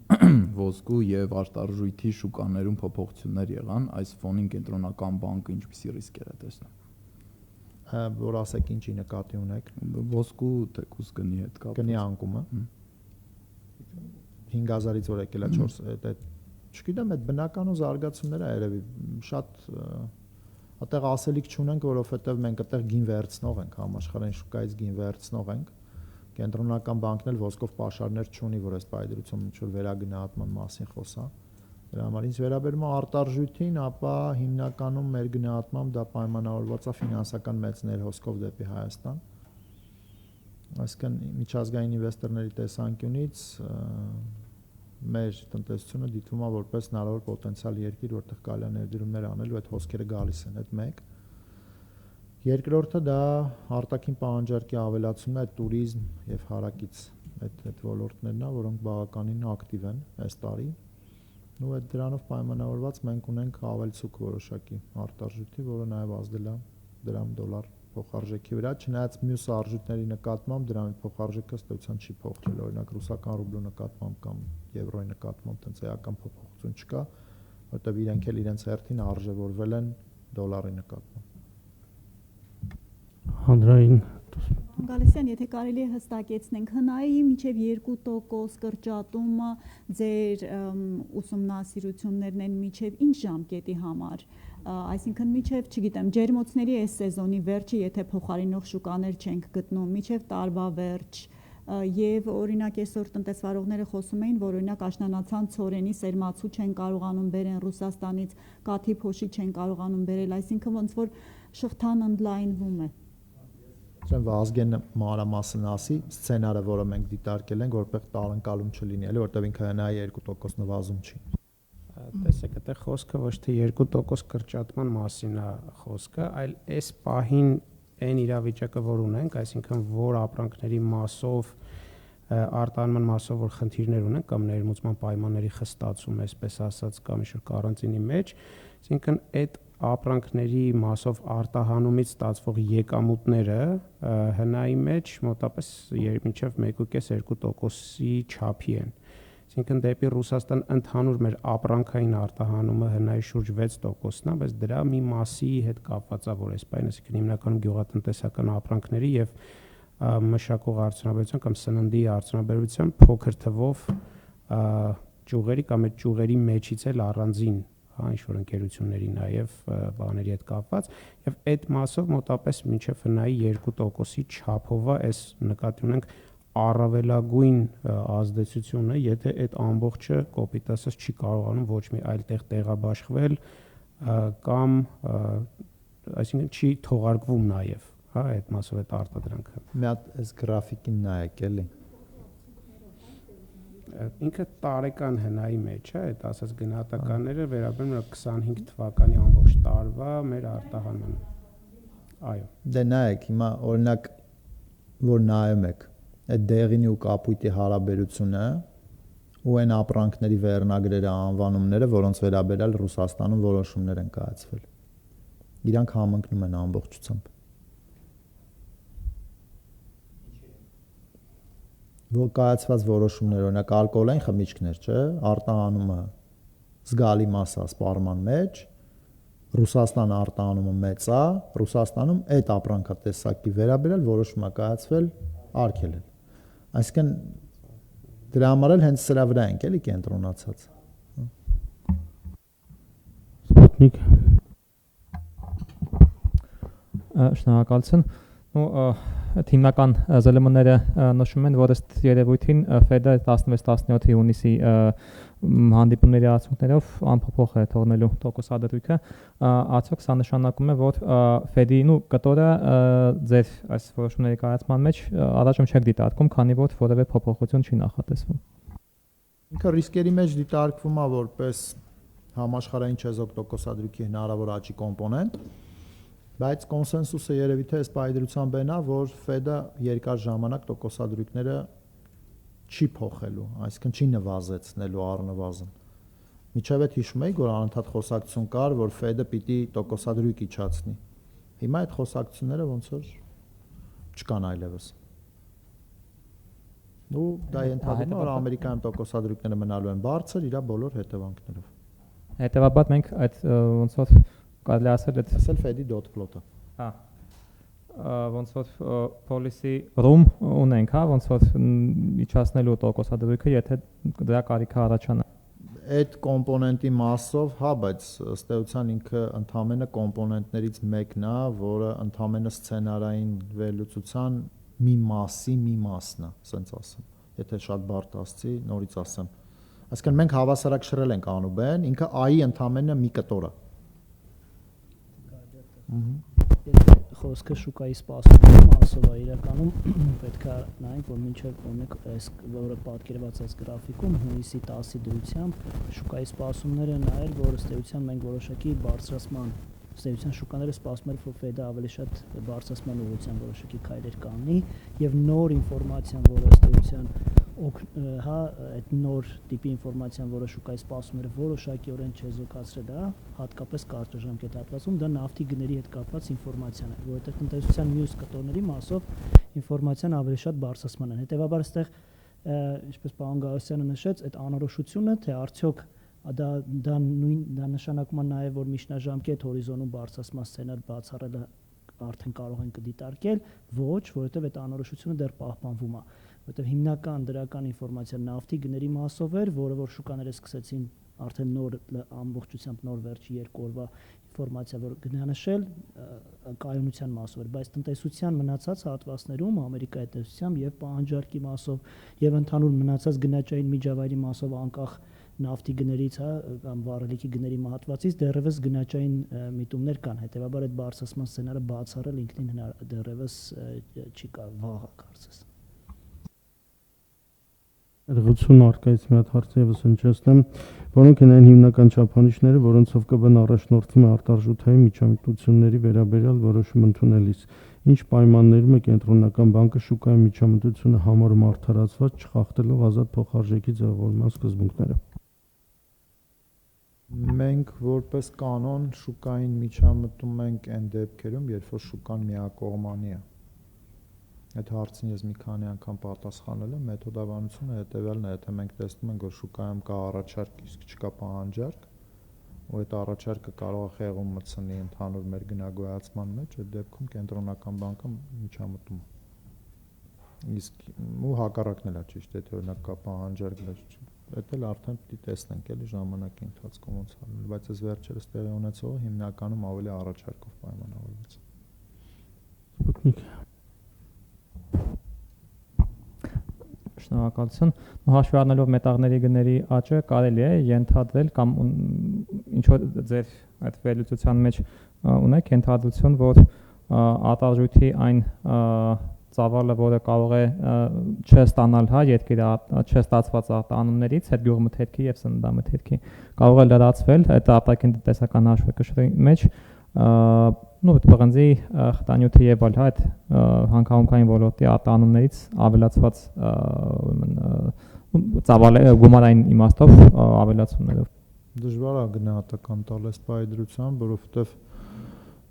ոսկու եւ արտարժույթի շուկաներում փոփոխություններ եղան, այս ֆոնին կենտրոնական բանկը ինչպիսի ռիսկեր է տեսնում։ Որ ասեք ինչի նկատի ունեք։ Ոսկու թեկուզ գնի հետ կապված։ Գնի անկումը 5000-ից որ եկել է 4, այդ չգիտեմ, այդ բնական ու զարգացումները երևի շատ այդտեղ ասելիք չունենք, որովհետեւ մենք այդտեղ գին վերցնող ենք, համաշխարհային շուկայից գին վերցնող ենք։ Կենտրոնական բանկն էլ ոսկով պաշարներ չունի, որ այս պայդրություն ինչ որ վերագնահատման մասին խոսա։ Դրա համար ինչ վերաբերում է արտարժույթին, ապա հիմնականում մեր գնահատմամբ դա պայմանավորված է ֆինանսական մեծ ներհոսքով դեպի Հայաստան։ Այսինքն միջազգային ինվեստորների տեսանկյունից մեր տնտեսությունը դիտվում է որպես հնարավոր պոտենցիալ երկիր, որտեղ կարելի է ներդրումներ անել ու այդ հոսքերը գալիս են, այդ մեկ։ Երկրորդը դա արտաքին պահանջարկի ավելացումն է տուրիզմ եւ հարակից այդ ոլորտներն է, որոնք բավականին ակտիվ են այս տարի։ Ու այդ դրանով պայմանավորված մենք ունենք ավելցուկ որոշակի արտարժույթի, որը նաեւ ազդել է դրամ դոլար փոխարժեքի վրա, չնայած մյուս արժույթների նկատմամբ դրամի փոխարժեքը ստեցան չի փոխվել, օրինակ ռուսական ռուբլու նկատմամբ կամ եվրոյի նկատմամբ տենց էական փոփոխություն չկա, որտեղ իրենք էլ իրենց հերթին արժևորվել են դոլարի նկատմամբ։ Հանրային Գալիսյան, եթե կարելի է հստակեցնենք, ՀՆԱ-ի մինչև 2% կրճատումը ձեր ուսումնասիրություններն են մինչև ինչ ժամկետի համար, այսինքն մինչև, չգիտեմ, ջերմոցների այս սեզոնի վերջը, եթե փոխարինող շուկաներ չենք գտնում, մինչև տարվա վերջ, եւ օրինակ այսօր տնտեսվարողները խոսում էին, որ օրինակ աշնանացան ցորենի սերմացու չեն կարողանում բերեն Ռուսաստանից, կաթի փոշի չեն կարողանում բերել, այսինքն ոնց որ շղթան ընդլայնվում է։ Վազգենը մանրամասն ասի սցենարը, որը մենք դիտարկել ենք, որտեղ տարընկալում չլինի, էլի, որտեղ ինքը հնայի 2% նվազում չի։ Տեսեք, այդտեղ խոսքը ոչ թե 2% կրճատման մասին է խոսքը, այլ այս պահին այն իրավիճակը, որ ունենք, այսինքն որ ապրանքների մասով արտահանման մասով որ խնդիրներ ունենք կամ ներմուծման պայմանների խստացում, այսպես ասած, կամ ինչ-որ կարանտինի մեջ, այսինքն այդ ապրանքների մասով արտահանումից ստացվող եկամուտները հնայի մեջ մոտապես մինչև 1.5-2%-ի չափի են։ Այսինքն դեպի Ռուսաստան ընդհանուր մեր ապրանքային արտահանումը հնայի շուրջ 6%-ն է, բայց դրա մի մասի հետ կապված է, որ այս բանը, այսինքն հիմնականում գյուղատնտեսական ապրանքների եւ մշակող արդյունաբերության կամ սննդի արդյունաբերության փոքր թվով ճյուղերի կամ այդ ճյուղերի մեջից էլ առանձին ինչ-որ ընկերությունների նաև բաների հետ կապված եւ այդ մասով մոտապես մինչեւ հնայի 2%-ի չափով է այս նկատի ունենք առավելագույն ազդեցությունը, եթե այդ ամբողջը կոպիտ ասած չի կարողանում ոչ մի այլ տեղ տեղաբաշխվել կամ այսինքն չի թողարկվում նաև, հա, այդ մասով այդ արտադրանքը։ Մի հատ այս գրաֆիկին նայեք, էլի։ Ինքը տարեկան հնայի մեջ է, այդ ասած գնահատականները վերաբերում են 25 թվականի ամբողջ տարվա մեր արտահանմանը։ Այո։ Դե նայեք, հիմա օրինակ որ նայում եք, այդ դեղինի ու կապույտի հարաբերությունը ու այն ապրանքների վերնագրերը, անվանումները, որոնց վերաբերյալ Ռուսաստանում որոշումներ են կայացվել։ Իրանք համընկնում են ամբողջությամբ։ Որ կայացված որոշումներ, օրինակ ալկոհոլային խմիչքներ, չէ, արտահանումը զգալի մաս է սպառման մեջ, Ռուսաստան արտահանումը մեծ է, Ռուսաստանում այդ ապրանքատեսակի վերաբերյալ որոշում է կայացվել արգելել։ Այսինքն դրա համար էլ հենց սրա վրա ենք էլի կենտրոնացած։ Սպուտնիկ Շնորհակալություն։ հիմնական ԶԼՄ-ները նշում են, որ ըստ երևույթին Ֆեդը 16-17 հունիսի հանդիպումների արդյունքներով անփոփոխ է թողնելու տոկոսադրույքը, արդյոք սա նշանակում է, որ Ֆեդի կտորը ձեր այս որոշումների կայացման մեջ առաջում չեք դիտարկում, քանի որ որևէ փոփոխություն չի նախատեսվում։ Ինքը ռիսկերի մեջ դիտարկվում է որպես համաշխարհային չեզոք տոկոսադրույքի հնարավոր աճի կոմպոնենտ, բայց կոնսենսուսը երևի թե այս պայդրությամբ են, որ Ֆեդը երկար ժամանակ տոկոսադրույքները չի փոխելու, այսինքն չի նվազեցնելու առնվազն։ Միջև այդ հիշում եք, որ անընդհատ խոսակցություն կար, որ Ֆեդը պիտի տոկոսադրույք իջացնի։ Հիմա այդ խոսակցությունները ոնց որ չկան այլևս։ Ու դա ենթադրում է, որ Ամերիկայում տոկոսադրույքները մնալու են բարձր իր բոլոր հետևանքներով։ Հետևաբար մենք այդ ոնց որ կարելի ասել Ֆեդի dot plot-ը։ Հա։ Ոնց որ policy room ունենք, հա, ոնց որ իջացնելու տոկոսադրույքը, եթե դրա կարիքը առաջանա։ Այդ կոմպոնենտի մասով, հա, բայց ըստ էության ինքը ընդհանրապես կոմպոնենտներից մեկն է, որը ընդհանրապես սցենարային վերլուծության մի մասն է, ասենց ասեմ։ Եթե շատ բարդ ասցի, նորից ասեմ։ Այսինքն մենք հավասարակշռել ենք անուբեն, ինքը I-ի ընդհանրապես մի կտոր է։ Եթե խոսքը շուկայի սպասումների մասով է, իրականում պետք է նայենք, որ մինչև օրինակ այս որը պատկերված այս գրաֆիկում հունիսի 10-ի դրությամբ շուկայի սպասումները նայել, որ ըստ էության մենք որոշակի բարձրացման ըստ էության շուկաները սպասում են, որ Ֆեդը ավելի շատ բարձրացման ուղղությամբ որոշակի քայլեր կանի եւ նոր ինֆորմացիան, որը ըստ էության հա այդ նոր տիպի ինֆորմացիան, որը շուկայի սպասումները որոշակիորեն չեզոքացրել է, հատկապես կարճաժամկետ հատվածում, դա նավթի գների հետ կապված ինֆորմացիան է, որովհետեւ տնտեսության մյուս կտորների մասով ինֆորմացիան ավելի շատ բարձրացման է։ Հետևաբար այստեղ, ինչպես պարոն Գարոսյանը նշեց, այդ անորոշությունը, թե արդյոք դա նշանակում է նաև, որ միջնաժամկետ հորիզոնում բարձրացման սցենար բացառելը արդեն կարող են կդիտարկել, ոչ, որովհետև այդ անորոշությունը դեռ պահպանվում է, որովհետև հիմնական դրական ինֆորմացիան նավթի գների մասով էր, որը որ շուկաները սկսեցին արդեն նոր ամբողջությամբ նոր վերջի 2 օրվա ինֆորմացիա, որ գնանշել կայունության մասով էր, բայց տնտեսության մնացած հատվածներում Ամերիկայի տնտեսությամբ եւ պահանջարկի մասով եւ ընդհանուր մնացած գնաճային միջավայրի մասով անկախ նավթի գներից, հա, կամ վառելիքի գների մահատվածից դեռևս գնաճային միտումներ կան, հետեւաբար այդ բարձրացման սցենարը բացառել ինքնին դեռևս չի կարող վաղ կարծես։ Ռղություն արկայից մի հատ հարց եւս հնչեցնեմ, որոնք են այն հիմնական չափանիշները, որոնցով ԿԲ-ն առաջնորդվում է արտարժութային միջամտությունների վերաբերյալ որոշում ընդունելիս։ Ինչ պայմաններում է կենտրոնական բանկը շուկայի միջամտությունը համարում արդարացված, չխախտելով ազատ փոխարժեքի ձևավորման սկզբունքները։ Մենք որպես կանոն շուկային միջամտում ենք այն դեպքերում, երբ որ շուկան միակողմանի է։ Այդ հարցին ես մի քանի անգամ պատասխանել եմ, մեթոդաբանությունը հետևյալն է, եթե մենք տեսնում ենք, որ շուկայում կա առաջարկ, իսկ չկա պահանջարկ, ու այդ առաջարկը կարող է խեղում մտցնի ընդհանուր մեր գնագոյացման մեջ, այդ դեպքում կենտրոնական բանկը միջամտում է։ Իսկ ու հակառակն էլ է ճիշտ, եթե օրինակ կա պահանջարկ, այդ էլ արդեն պիտի տեսնենք էլի ժամանակի ընթացքում ոնց է, բայց այս վերջերս տեղի ունեցողը հիմնականում ավելի առաջարկով պայմանավորված է։ Շնորհակալություն։ Հաշվի առնելով մետաղների գների աճը կարելի է ենթադրել կամ ինչ որ ձեր այդ վերլուծության մեջ ունեք ենթադրություն, որ արտարժույթի այն ծավալը, որը կարող է չստանալ, հա, երկրի չստացված արտահանումներից, այդ գյուղմթերքի եւ սննդամթերքի կարող է լրացվել այդ արտաքին տնտեսական հաշվեկշռի մեջ, բղնձի խտանյութի եւ այլ, հա, այդ հանքահունքային ոլորտի արտահանումներից ավելացված ծավալը գումարային իմաստով ավելացումներով։ Դժվար է գնահատական տալ այս պայդրությամբ, որովհետեւ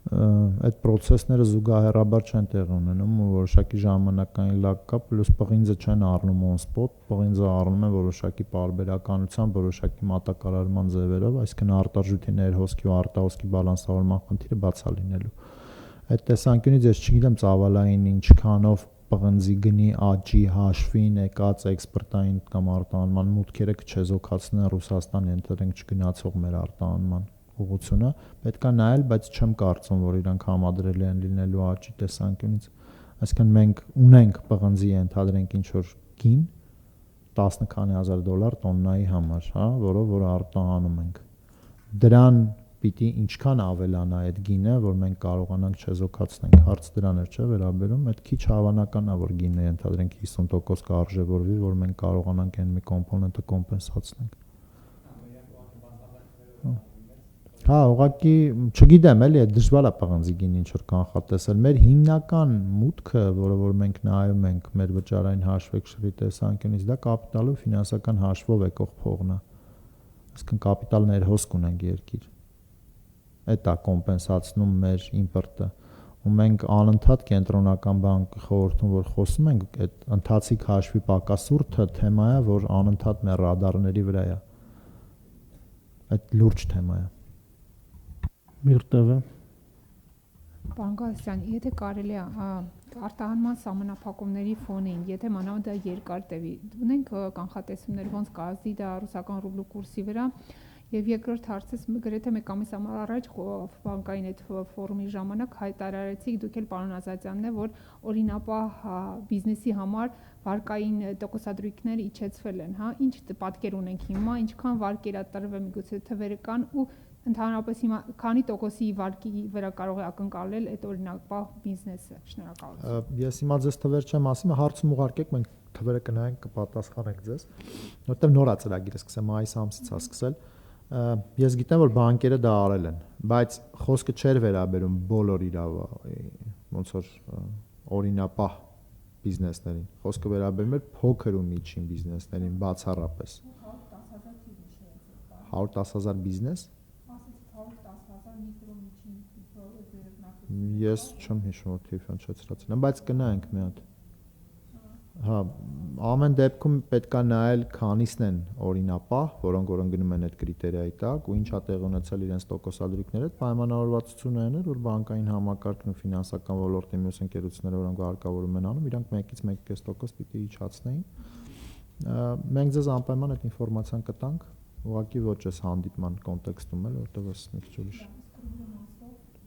այդ process-ները զուգահեռաբար չեն տեղի ունենում ու որոշակի ժամանակային լаг կա, պլյուս պղինձը չեն առնում on spot, պղինձը առնում են որոշակի պարբերականությամբ, որոշակի մատակարարման ձևերով, այսինքն արտարժույթի ներհոսքի ու արտահոսքի բալանսավորման խնդիրը բաց է լինելու։ Այդ տեսանկյունից ես չգիտեմ ծավալային ինչքանով պղնձի գնի աճի հաշվին եկած էքսպորտային կամ արտահանման մուտքերը կչեզոքացնեն Ռուսաստան ենթադրենք չգնացող մեր արտահանման ուղղությունը, պետք է նայել, բայց չեմ կարծում, որ իրանք համադրելի են լինելու աճի տեսանկյունից, Այսինքն մենք ունենք պղնձի ընդհանրենք ինչ որ գին 10 քանի հազար $, տոննայի համար, հա, որը արտահանում ենք։ Դրան պիտի ինչքան ավելանա այդ գինը, որ մենք կարողանանք չեզոքացնենք։ Հարց դրան էր, չէ՞, վերաբերում, այդ քիչ հավանական է, որ գինը ընդհանրենք 50% կարժևորվի, որ մենք կարողանանք այն մի կոմպոնենտը կոմպենսացնենք։ Հա, ուղղակի չգիտեմ, էլի է դժվար է պղնձի գինը ինչ որ կանխատեսել։ Մեր հիմնական մուտքը, որ մենք նայում ենք մեր վճարային հաշվեկշռի տեսանկյունից, դա կապիտալով ֆինանսական հաշվով եկող փողն է։ Այսինքն կապիտալ ներհոսք ունենք երկիր։ Այդ է կոմպենսացնում մեր իմպորտը։ Ու մենք անընդհատ կենտրոնական բանկի խորհրդում որ խոսում ենք, այդ ընթացիկ հաշվի պակասուրդը թեմա է, որ անընդհատ մեր ռադարների վրա է։ Այդ լուրջ թեմա է։ Միրտևը Պարոն Գասյան, եթե կարելի է արտահանման սահմանափակումների ֆոնին, եթե մանավանդ դա երկար տևի, ունենք կանխատեսումներ ոնց կազդի դա ռուսական ռուբլու կուրսի վրա, եւ երկրորդ հարցս գրեթե մեկ ամիս առաջ բանկային այդ ֆորումի ժամանակ հայտարարեցիք դուք էլ պարոն Ազատյանն է, որ օրինապահ բիզնեսի համար վարկային տոկոսադրույքները իջեցվել են, հա, ինչ պատկեր ունենք հիմա, ինչքան վարկ երատրվել միգուցե թվերը կան ու ընդհանրապես հիմա քանի տոկոսի վարկի վրա կարող է ակնկալել այդ օրինապահ բիզնեսը։ Շնորհակալություն։ Ես հիմա ձեզ թվեր չեմ ասում, հարցում ուղարկեք, մենք թվերը կնայենք, կպատասխանենք ձեզ, որտեղ նոր է ծրագիրը սկսել, մայիս ամսից է սկսել։ Ես գիտեմ, որ բանկերը դա արել են, բայց խոսքը չէր վերաբերում բոլոր ոնց որ օրինապահ բիզնեսներին։ Խոսքը վերաբերում էր փոքր ու միջին բիզնեսներին բացառապես։ 110,000 բիզնես։ Ես չեմ հիշում, որ թիվն չեցրացել եմ, բայց կնայենք մի հատ։ Հա, ամեն դեպքում պետք է նայել քանիսն են օրինապահ, որոնք գնում են այդ կրիտերիայի տակ ու ինչա տեղ ունեցել իրենց տոկոսադրույքները, այդ պայմանավորվածությունը այն է, որ բանկային համակարգն ու ֆինանսական ոլորտի մյուս ընկերությունները, որոնք հարկավորում են անում, իրանք 1-ից 1.5% պիտի իջացնեին։ Մենք ձեզ անպայման այդ ինֆորմացիան կտանք, ուղղակի ոչ էս հանդիպման կոնտեքստում էլ, որտեղ էս մի քիչ ուրիշ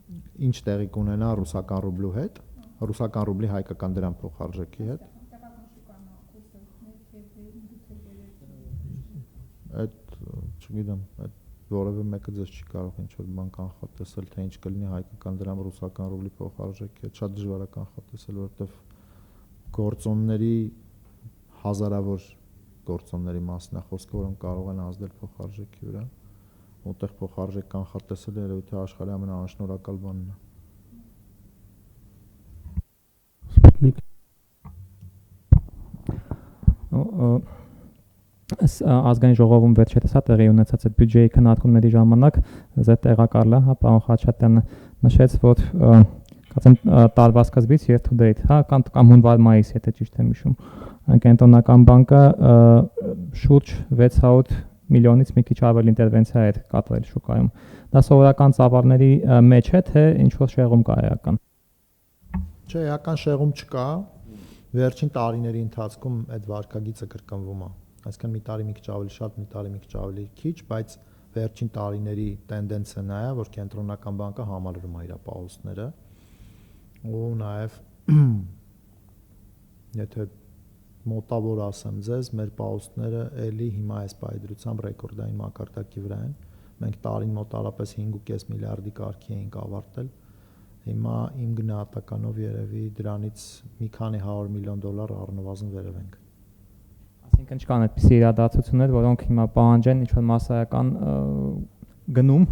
ինչ տեղի կունենա ռուսական ռուբլու հետ, ռուսական ռուբլի հայկական դրամ փոխարժեքի հետ։ Այդ չգիտեմ, այդ որևէ մեկը ձեզ չի կարող ինչ որ բան կանխատեսել, թե ինչ կլինի հայկական դրամ ռուսական ռուբլի փոխարժեքի հետ, շատ դժվար է կանխատեսել, որովհետև գործոնների հազարավոր գործոնների մասն է խոսքը, որոնք կարող են ազդել փոխարժեքի վրա։ Որտեղ փոխարժեք կանխատեսելը երևի թե աշխարհի ամենաանշնորհակալ բանն է։ Սպուտնիկ ազգային ժողովում վերջերս տեղի ունեցած այդ բյուջեի քննարկումների ժամանակ ձեր տեղակալը, հա, պարոն Խաչատյանը նշեց, որ կասեմ տարվա սկզբից year to date, հա, կամ հունվար-մայիս, եթե ճիշտ եմ հիշում, կենտրոնական բանկը շուրջ 600 միլիոնից մի քիչ ավելի ինտերվենցիա է կատարել շուկայում։ Դա սովորական ծավալների մեջ է, թե ինչ-որ շեղում կա էական։ Չէ, էական շեղում չկա։ Վերջին տարիների ընթացքում այդ վարկագիծը կրկնվում է։ Այսինքն մի տարի մի քիչ ավելի շատ, մի տարի մի քիչ ավելի քիչ, բայց վերջին տարիների տենդենսը նա է, որ կենտրոնական բանկը համալրում է իր պահոստները։ Ու նաև եթե մոտավոր ասեմ ձեզ, մեր պահոստները էլի հիմա այս պայդրությամբ ռեկորդային մակարդակի վրա են։ Մենք տարին մոտարապես 5.5 միլիարդի կարգի էինք ավարտել։ Հիմա իմ գնահատականով երևի դրանից մի քանի $100 միլիոն առնվազն վերև ենք։ Այսինքն չկան այդպիսի իրադարձություններ, որոնք հիմա պահանջեն ինչ-որ մասսայական գնում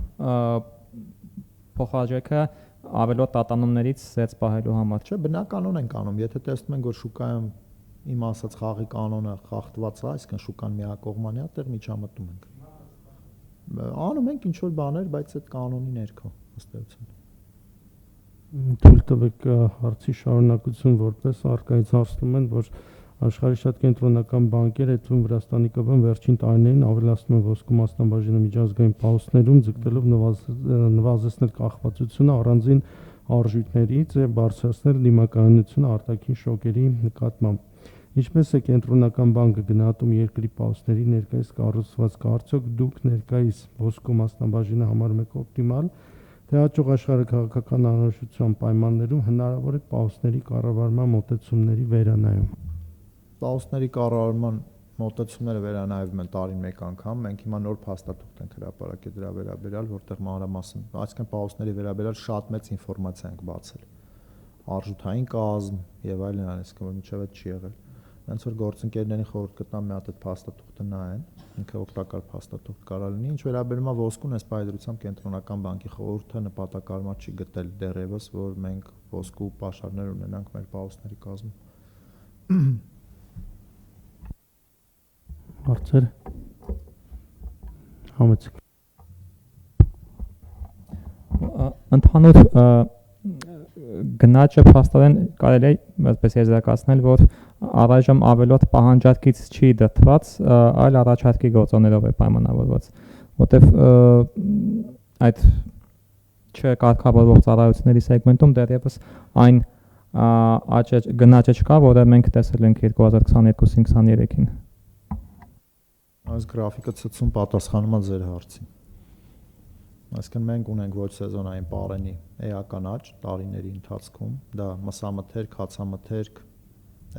փոխարժեքը ավելորդ տատանումներից ծեծ պահելու համար։ Չէ, բնականon ենք անում, եթե տեսնում ենք, որ շուկայում իմ ասած խաղի կանոնը խախտված է, այսինքն շուկան միակողմանի է, այդտեղ միջամտում ենք։ Անում ենք ինչ որ բաներ, բայց այդ կանոնի ներքո ըստ էության։ Թույլ տվեք հարցի շարունակություն, որպես արկայից հարցնում են, որ աշխարհի շատ կենտրոնական բանկեր, այդ թվում Վրաստանի ԿԲ-ն վերջին տարիներին ավելացնում են ոսկու մասնաբաժինը միջազգային պահոստներում, ձգտելով նվազեցնել կախվածությունը առանձին արժույթներից եւ բարձրացնել դիմակայունությունը արտաքին շոկերի նկատմամբ։ Ինչպես է կենտրոնական բանկը գնահատում երկրի պահոստների ներկայիս կառուցվածքը, արդյոք դուք ներկայիս ոսկու մասնաբաժինը համարում եք օպտիմալ Թե հաջող աշխարհի քաղաքական անորոշության պայմաններում հնարավոր է պաուսների կառավարման մոտեցումների վերանայում։ Պաուսների կառավարման մոտեցումները վերանայվում են տարին մեկ անգամ։ Մենք հիմա նոր փաստաթուղթ ենք հրապարակել դրա վերաբերյալ, որտեղ մանրամասն, այսինքն պաուսների վերաբերյալ շատ մեծ ինֆորմացիա ենք բացել։ Արժութային կազմ եւ այլն, այսինքն որ մինչև այդ չի եղել։ Հենց որ գործընկերներին խորհուրդ կտամ մի հատ այդ փաստաթուղթը նայեն, ինքը օգտակար փաստաթուղթ կարա լինի։ Ինչ վերաբերում է ոսկուն, այս պայմանությամբ կենտրոնական բանկի խորհուրդը նպատակարար չի գտել դեռևս, որ մենք ոսկու պաշարներ ունենանք մեր պաուսների կազմում։ Հարցեր։ Համեցեք։ Ընդհանուր գնաճը փաստորեն կարելի է այսպես եզրակացնել, որ առայժմ ավելորդ պահանջարկից չի դրդված, այլ առաջարկի գործոններով է պայմանավորված, որտեղ այդ չկարգավորվող ծառայությունների սեգմենտում դեռևս այն գնաճը չկա, որը մենք տեսել ենք 2022-23-ին։ Այս գրաֆիկը ցցում պատասխանում է ձեր հարցին։ Այսինքն մենք ունենք ոչ սեզոնային պարենի էական աճ տարիների ընթացքում, դա մսամթերք, հացամթերք,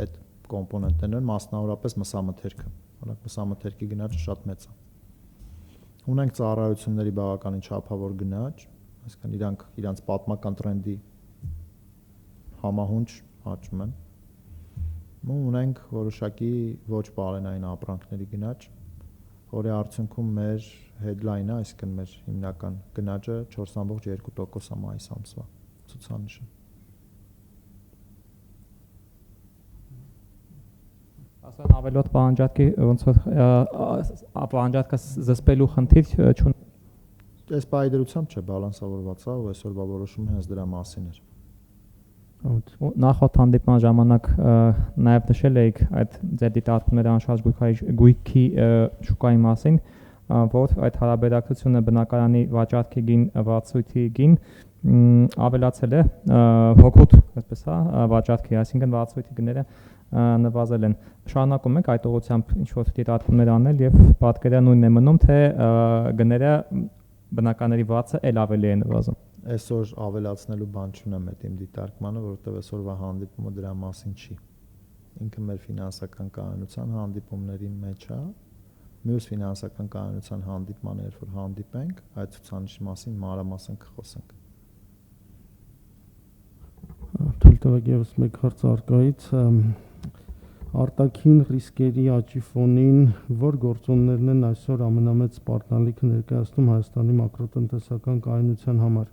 այդ կոմպոնենտներն են, մասնավորապես մսամթերքը, օրինակ մսամթերքի գնաճը շատ մեծ է։ Ունենք ծառայությունների բավականին չափավոր գնաճ, այսինքն իրանց պատմական տրենդի համահունչ աճում են։ Ու ունենք որոշակի ոչ պարենային ապրանքների գնաճ, որի արդյունքում մեր headline-ը, այսինքն մեր հիմնական գնաճը 4.2% է մայիս ամսվա ցուցանիշը։ Ասեն ավելորդ պահանջարկի ոնց որ պահանջարկը զսպելու խնդիր չունի։ Այս պայդրությամբ չէ, բալանսավորված է, ու այսօրվա որոշումը հենց դրա մասին էր։ Նախորդ հանդիպման ժամանակ նաև նշել էիք այդ ձեր դիտարկումները անշարժ գույքի շուկայի մասին, որ այդ հարաբերակցությունը բնակարանի վաճառքի գին վարձույթի գին ավելացել է հօգուտ, այսպես է, վաճառքի, այսինքն վարձույթի գները նվազել են։ Շարունակում եք այդ ուղղությամբ ինչ որ դիտարկումներ անել եւ պատկերը նույնն է մնում, թե գները բնակարանների վարձը էլ ավելի է նվազում։ Այսօր ավելացնելու բան չունեմ այդ իմ դիտարկմանը, որովհետև այսօրվա հանդիպումը դրա մասին չի։ Ինքը մեր ֆինանսական կայունության հանդիպումների մեջ է։ Մյուս ֆինանսական կայունության հանդիպմանը, երբ որ հանդիպենք, այդ ցուցանիշի մասին մանրամասն կխոսենք։ Թույլ տվեք եւս մեկ հարց արկայից, արտաքին ռիսկերի աճի ֆոնին որ գործոններն են այսօր ամենամեծ սպառնալիքը ներկայացնում Հայաստանի մակրոտնտեսական կայունության համար։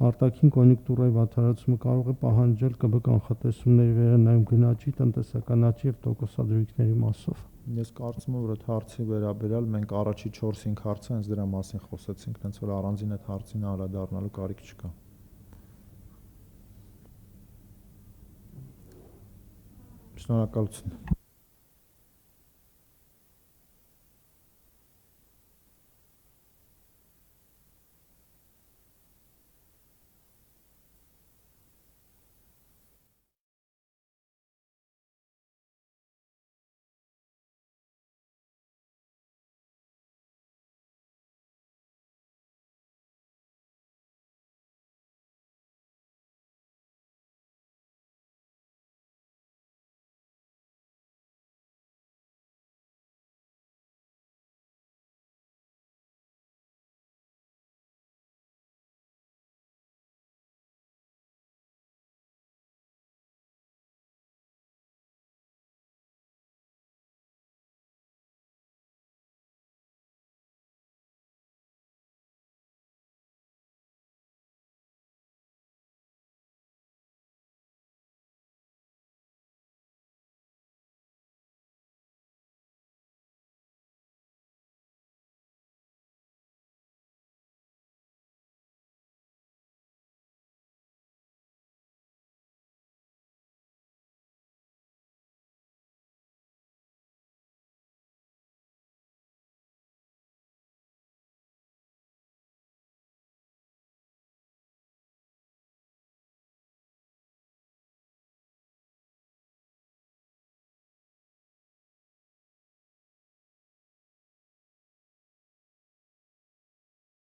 Արտաքին կոնյունկտուրայի վատթարացումը կարող է պահանջել ԿԲ կանխատեսումների վերանայում գնաճի, տնտեսական աճի եւ տոկոսադրույքների մասով։ Ես կարծում եմ, որ այդ հարցի վերաբերյալ մենք առաջի 4-5 հարցը հենց դրա մասին խոսեցինք, հենց որ առանձին այդ հարցին անդրադառնալու կարիք չկա։ Շնորհակալություն։